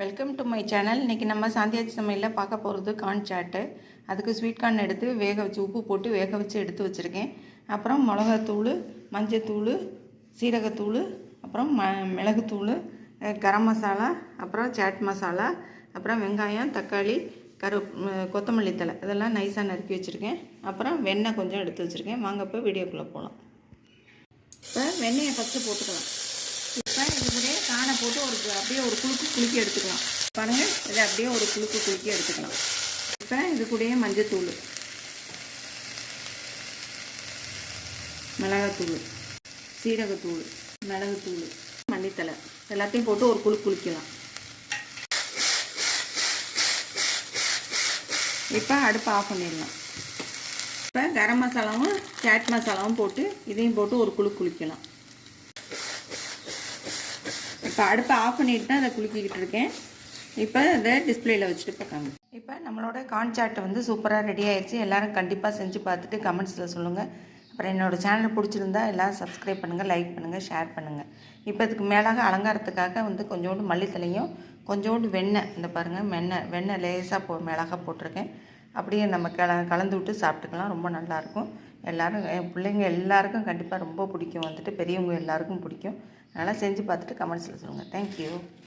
Welcome to my channel. இன்றைக்கி நம்ம சாந்தியாச்சி சமையலில் பார்க்க போகிறது கார்ன் சாட்டு. அதுக்கு ஸ்வீட் கார்ன் எடுத்து வேக வச்சு உப்பு போட்டு வேக வச்சு எடுத்து வச்சுருக்கேன். அப்புறம் மிளகாத்தூள், மஞ்சத்தூள், சீரகத்தூள், அப்புறம் மிளகுத்தூள், கரம் மசாலா, அப்புறம் சாட் மசாலா, அப்புறம் வெங்காயம், தக்காளி, கொத்தமல்லி தழை இதெல்லாம் நைஸாக நறுக்கி வச்சுருக்கேன். அப்புறம் வெண்ணெய் கொஞ்சம் எடுத்து வச்சுருக்கேன். வாங்க இப்போ வீடியோக்குள்ளே போகலாம். இப்போ வெண்ணெயை ஃபஸ்ட்டு போட்டுக்கலாம். இப்போ இது கூட காணை போட்டு அப்படியே ஒரு குலுக்கி எடுத்துக்கலாம். பாருங்கள், இதை அப்படியே ஒரு குலுக்கி எடுத்துக்கலாம். இப்போ இது கூடயே மஞ்சத்தூள், மிளகாத்தூள், சீரகத்தூள், மிளகுத்தூள், மல்லித்தலை எல்லாத்தையும் போட்டு ஒரு குலுக்கலாம். இப்போ அடுப்பை ஆஃப் பண்ணிடலாம். இப்போ கரம் மசாலாவும் சாட் மசாலாவும் போட்டு இதையும் போட்டு ஒரு குலுக்கலாம். இப்போ அடுப்பை ஆஃப் பண்ணிட்டு தான் அதை குலுக்கிக்கிட்டு இருக்கேன். இப்போ அதை டிஸ்பிளேயில் வச்சுட்டு பார்க்காங்க. இப்போ நம்மளோட கார்ன் சாட் வந்து சூப்பராக ரெடி ஆகிடுச்சு. எல்லோரும் கண்டிப்பாக செஞ்சு பார்த்துட்டு கமெண்ட்ஸில் சொல்லுங்கள். அப்புறம் என்னோடய சேனல் பிடிச்சிருந்தா எல்லோரும் சப்ஸ்கிரைப் பண்ணுங்கள், லைக் பண்ணுங்கள், ஷேர் பண்ணுங்கள். இப்போ இதுக்கு மேலாக அலங்காரத்துக்காக வந்து கொஞ்சோண்டு மல்லித்தலையும் கொஞ்சோண்டு வெண்ணெய், இந்த பாருங்கள் வெண்ணெய் லேசாக மேலாக போட்டிருக்கேன். அப்படியே நம்ம கலந்து விட்டு சாப்பிட்டுக்கலாம். ரொம்ப நல்லாயிருக்கும். எல்லோரும் என் பிள்ளைங்க எல்லாருக்கும் கண்டிப்பாக ரொம்ப பிடிக்கும். வந்துட்டு பெரியவங்க எல்லாருக்கும் பிடிக்கும். அதனால் செஞ்சு பார்த்துட்டு கமெண்ட்ஸில் சொல்லுங்கள். தேங்க்யூ.